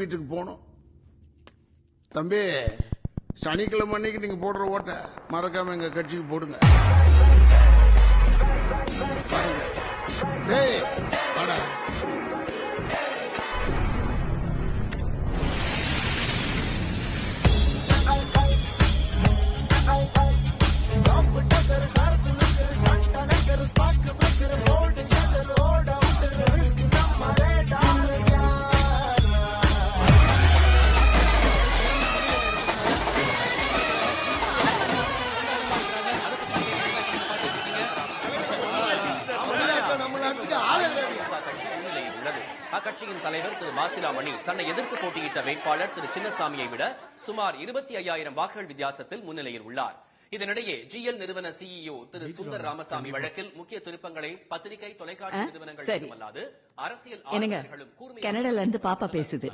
வீட்டுக்கு போகணும். தம்பி, சனிக்கிழமை அன்னைக்கு நீங்க போடுற ஓட்டை மறக்காம எங்க கட்சிக்கு போடுங்க. டேய், வாடா. அக்கட்சியின் தலைவர் திரு மாசிலாமணி தன்னை எதிர்த்து போட்டியிட்ட வேட்பாளர் திரு சின்னசாமியை விட சுமார் 25,000 வாக்குகள் வித்தியாசத்தில் முன்னிலையில் உள்ளார். இதனிடையே ஜிஎல் நிறுவன சிஇஓ திரு சுந்தர் ராமசாமி வழக்கில் முக்கிய திருப்பங்களை பத்திரிகை, தொலைக்காட்சி நிறுவனங்கள் மட்டுமல்லாது அரசியல் ஆளுநர்களும் கனடால இருந்து பாப்பா பேசுது.